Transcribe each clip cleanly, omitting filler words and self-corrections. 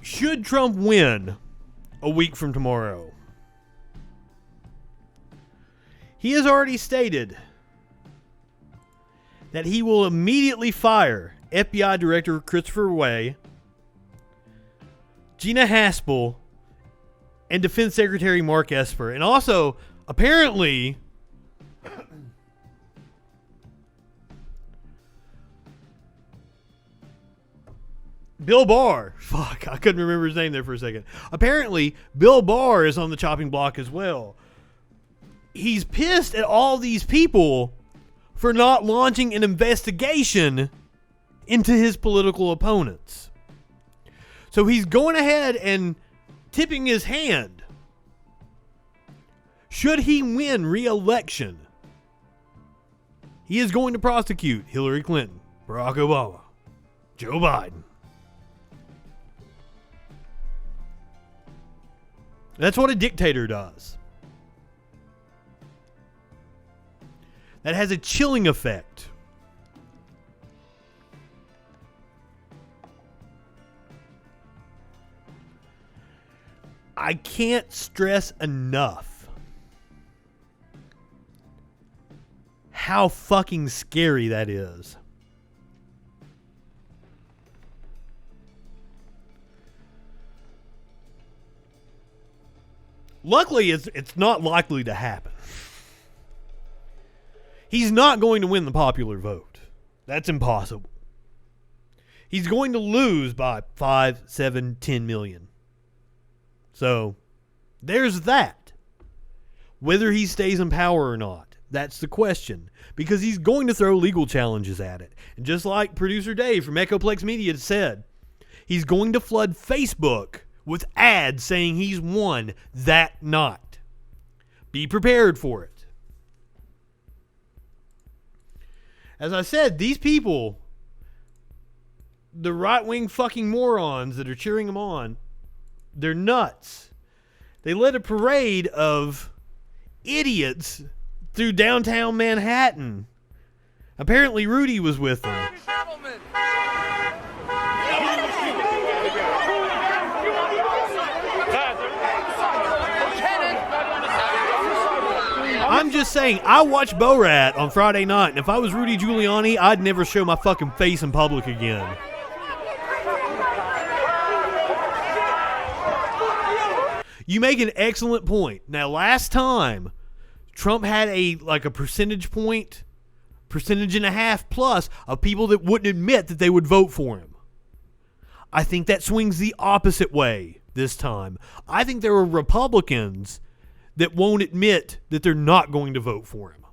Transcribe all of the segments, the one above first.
Should Trump win a week from tomorrow, he has already stated that he will immediately fire FBI Director Christopher Wray, Gina Haspel, and Defense Secretary Mark Esper. And also, apparently, Bill Barr. Fuck, I couldn't remember his name there for a second. Apparently, Bill Barr is on the chopping block as well. He's pissed at all these people for not launching an investigation into his political opponents. So he's going ahead and tipping his hand. Should he win re-election, he is going to prosecute Hillary Clinton, Barack Obama, Joe Biden. That's what a dictator does. That has a chilling effect. I can't stress enough how fucking scary that is. Luckily, it's not likely to happen. He's not going to win the popular vote. That's impossible. He's going to lose by 5, 7, 10 million. So, there's that. Whether he stays in power or not, that's the question. Because he's going to throw legal challenges at it. And just like producer Dave from Echoplex Media said, he's going to flood Facebook with ads saying he's won that night. Be prepared for it. As I said, these people, the right-wing fucking morons that are cheering him on, they're nuts. They led a parade of idiots through downtown Manhattan. Apparently Rudy was with them. I'm just saying, I watched Borat on Friday night, and if I was Rudy Giuliani, I'd never show my fucking face in public again. You make an excellent point. Now, last time, Trump had a percentage and a half plus of people that wouldn't admit that they would vote for him. I think that swings the opposite way this time. I think there are Republicans that won't admit that they're not going to vote for him.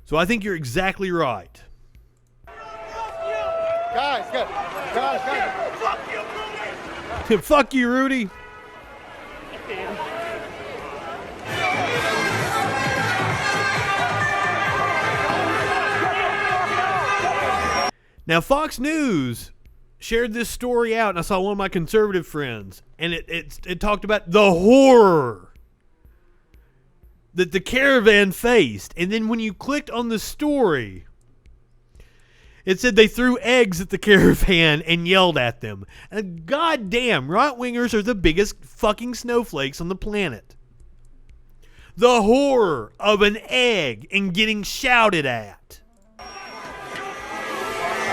So I think you're exactly right. Guys. Fuck you, Rudy. Now, Fox News shared this story out, and I saw one of my conservative friends, and it talked about the horror that the caravan faced. And then when you clicked on the story, it said they threw eggs at the caravan and yelled at them. And goddamn, right-wingers are the biggest fucking snowflakes on the planet. The horror of an egg and getting shouted at.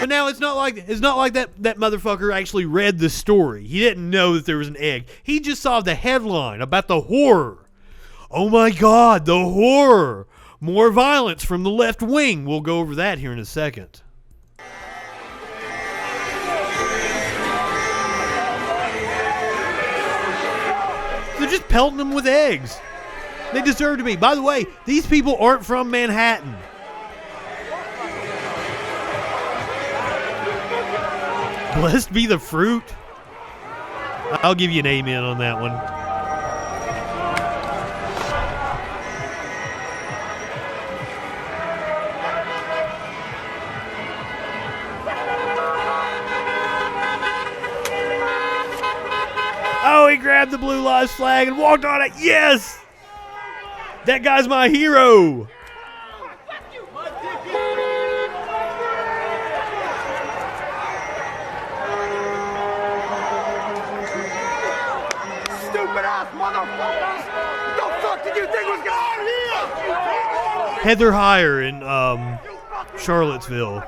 But now it's not like that motherfucker actually read the story. He didn't know that there was an egg. He just saw the headline about the horror. Oh my God, the horror. More violence from the left wing. We'll go over that here in a second. They're just pelting them with eggs. They deserve to be. By the way, these people aren't from Manhattan. Blessed be the fruit. I'll give you an amen on that one. Oh, he grabbed the Blue Lives flag and walked on it. Yes! That guy's my hero. Heather Heyer in Charlottesville.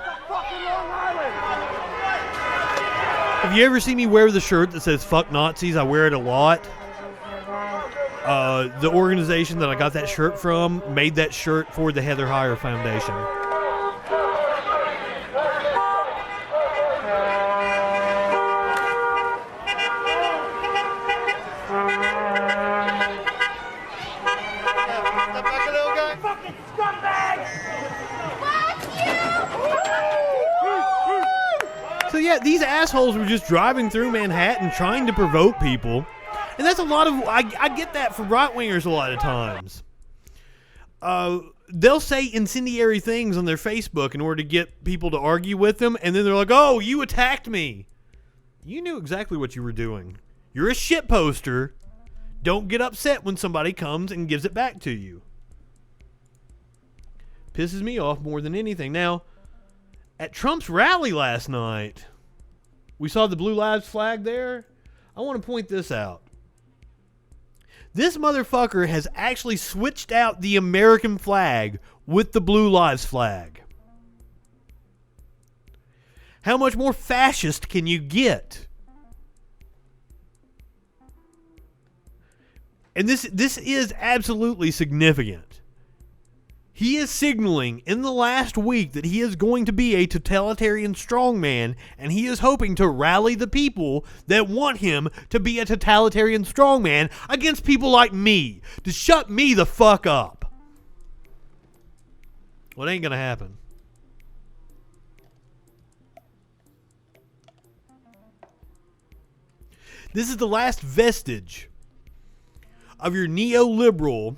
Have you ever seen me wear the shirt that says "Fuck Nazis"? I wear it a lot. The organization that I got that shirt from made that shirt for the Heather Heyer Foundation. So yeah, these assholes were just driving through Manhattan trying to provoke people. And that's a lot of... I get that from right-wingers a lot of times. They'll say incendiary things on their Facebook in order to get people to argue with them, and then they're like, oh, you attacked me. You knew exactly what you were doing. You're a shit poster. Don't get upset when somebody comes and gives it back to you. Pisses me off more than anything. Now, at Trump's rally last night, we saw the Blue Lives flag there. I want to point this out. This motherfucker has actually switched out the American flag with the Blue Lives flag. How much more fascist can you get? And this is absolutely significant. He is signaling in the last week that he is going to be a totalitarian strongman, and he is hoping to rally the people that want him to be a totalitarian strongman against people like me, to shut me the fuck up. Well, it ain't gonna happen. This is the last vestige of your neoliberal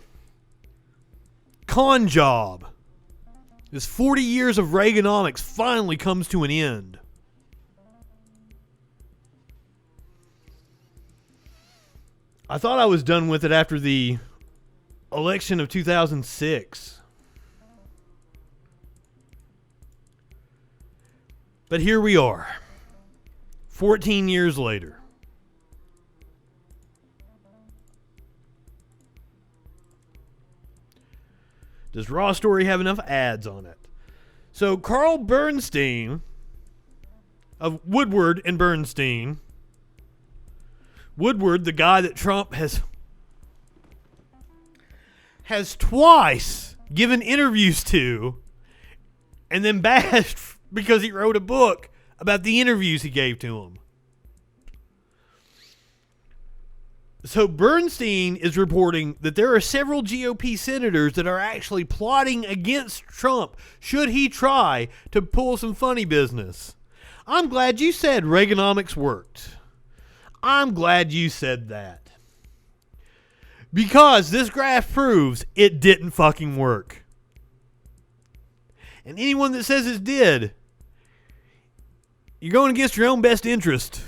con job. This 40 years of Reaganomics finally comes to an end. I thought I was done with it after the election of 2006. But here we are, 14 years later. Does Raw Story have enough ads on it? So Carl Bernstein of Woodward and Bernstein. Woodward, the guy that Trump has twice given interviews to and then bashed because he wrote a book about the interviews he gave to him. So Bernstein is reporting that there are several GOP senators that are actually plotting against Trump should he try to pull some funny business. I'm glad you said Reaganomics worked. I'm glad you said that. Because this graph proves it didn't fucking work. And anyone that says it did, you're going against your own best interest.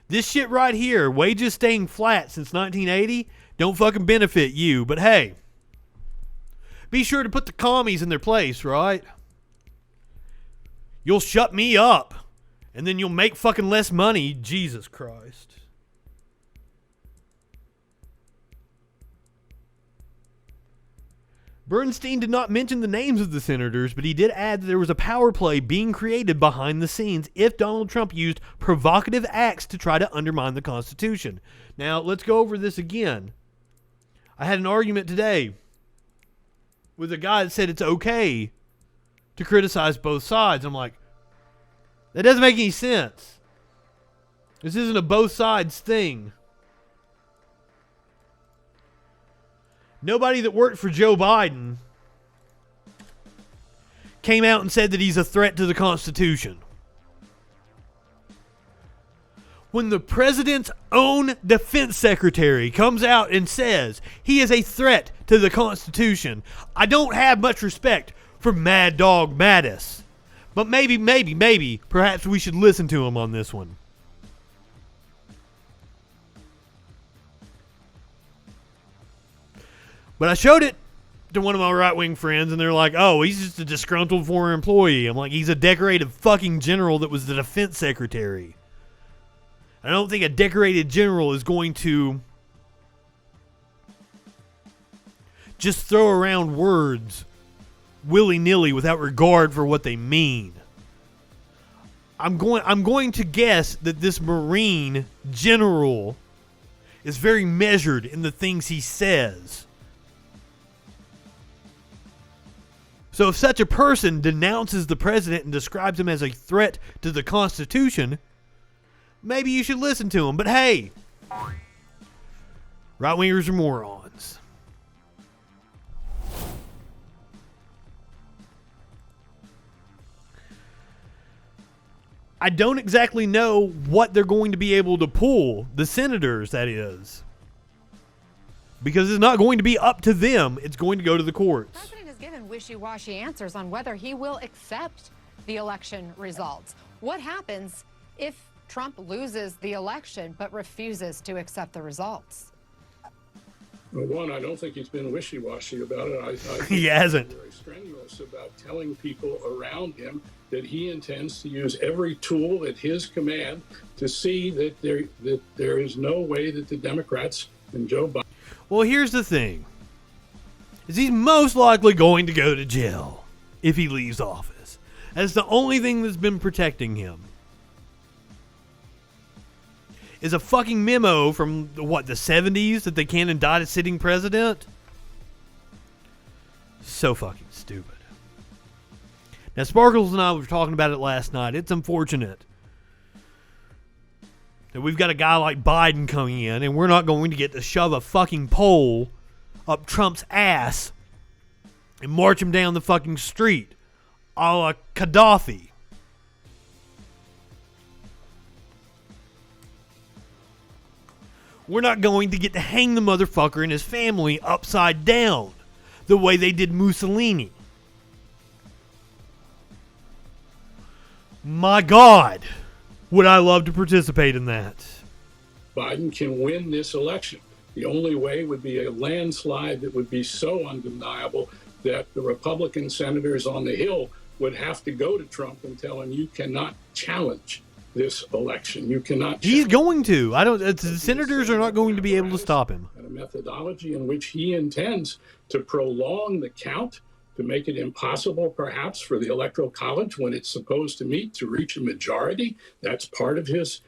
This shit right here, wages staying flat since 1980, don't fucking benefit you. But hey, be sure to put the commies in their place, right? You'll shut me up, and then you'll make fucking less money. Jesus Christ. Bernstein did not mention the names of the senators, but he did add that there was a power play being created behind the scenes if Donald Trump used provocative acts to try to undermine the Constitution. Now, let's go over this again. I had an argument today with a guy that said it's okay to criticize both sides. I'm like, that doesn't make any sense. This isn't a both sides thing. Nobody that worked for Joe Biden came out and said that he's a threat to the Constitution. When the president's own defense secretary comes out and says he is a threat to the Constitution, I don't have much respect for Mad Dog Mattis. But maybe, perhaps we should listen to him on this one. But I showed it to one of my right-wing friends, and they're like, oh, he's just a disgruntled former employee. I'm like, he's a decorated fucking general that was the defense secretary. I don't think a decorated general is going to just throw around words willy-nilly without regard for what they mean. I'm going to guess that this Marine general is very measured in the things he says. So if such a person denounces the president and describes him as a threat to the Constitution, maybe you should listen to him. But hey, right-wingers are morons. I don't exactly know what they're going to be able to pull, the senators, that is. Because it's not going to be up to them. It's going to go to the courts. The president has given wishy-washy answers on whether he will accept the election results. What happens if Trump loses the election but refuses to accept the results? Well, one, I don't think he's been wishy-washy about it. I think he hasn't. He's very strenuous about telling people around him that he intends to use every tool at his command to see that there is no way that the Democrats and Joe Biden. Well, here's the thing. Is he's most likely going to go to jail if he leaves office. That's the only thing that's been protecting him. Is a fucking memo from, the 70s that they can't indict a sitting president? So fucking stupid. Now, Sparkles and I were talking about it last night. It's unfortunate that we've got a guy like Biden coming in and we're not going to get to shove a fucking pole up Trump's ass and march him down the fucking street a la Gaddafi. We're not going to get to hang the motherfucker and his family upside down the way they did Mussolini. My God, would I love to participate in that. Biden can win this election. The only way would be a landslide that would be so undeniable that the Republican senators on the Hill would have to go to Trump and tell him, you cannot challenge this election. You cannot. He's going to. The senators are not going to be able to stop him. And a methodology in which he intends to prolong the count, to make it impossible, perhaps, for the Electoral College, when it's supposed to meet, to reach a majority. That's part of his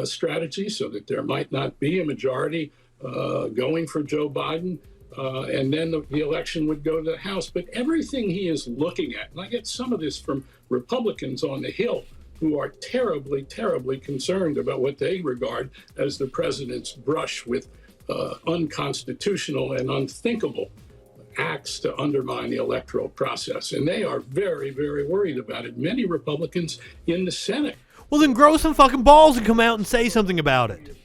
strategy, so that there might not be a majority going for Joe Biden. And then the election would go to the House. But everything he is looking at, and I get some of this from Republicans on the Hill, who are terribly, terribly concerned about what they regard as the president's brush with unconstitutional and unthinkable acts to undermine the electoral process. And they are very, very worried about it. Many Republicans in the Senate. Well, then grow some fucking balls and come out and say something about it.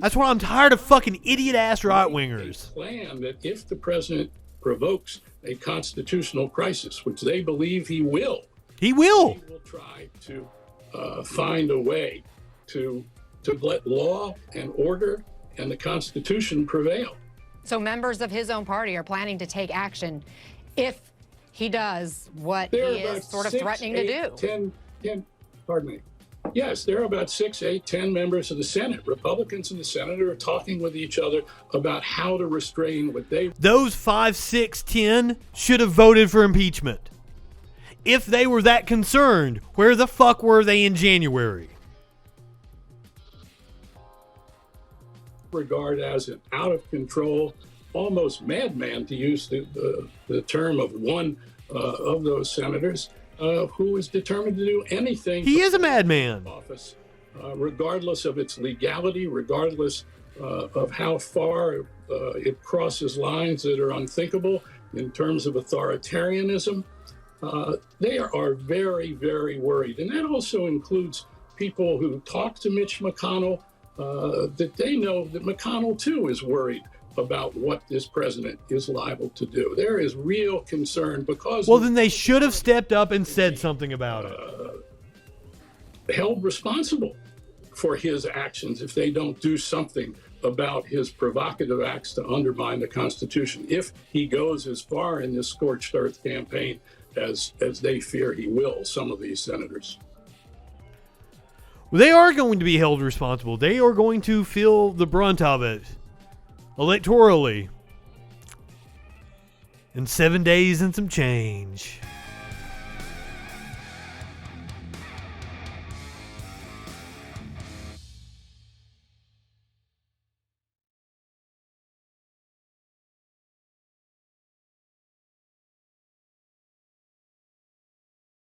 That's why I'm tired of fucking idiot-ass right-wingers. A plan that if the president provokes a constitutional crisis, which they believe he will. He will try to find a way to let law and order and the Constitution prevail. So members of his own party are planning to take action if he does what he is sort of threatening to do. 10, pardon me. Yes, there are about 6, 8, 10 members of the Senate. Republicans in the Senate are talking with each other about how to restrain what they... Those 5, 6, 10 should have voted for impeachment. If they were that concerned, where the fuck were they in January? Regard as an out-of-control, almost madman, to use the term of one of those senators, who is determined to do anything. He is a madman. Office, regardless of its legality, regardless of how far it crosses lines that are unthinkable in terms of authoritarianism. They are very, very worried. And that also includes people who talk to Mitch McConnell, that they know that McConnell, too, is worried about what this president is liable to do. There is real concern because... Well, then they should have stepped up and said something about it. Held responsible for his actions if they don't do something about his provocative acts to undermine the Constitution, if he goes as far in this scorched earth campaign as they fear he will, some of these senators. Well, they are going to be held responsible. They are going to feel the brunt of it electorally. in 7 days and some change.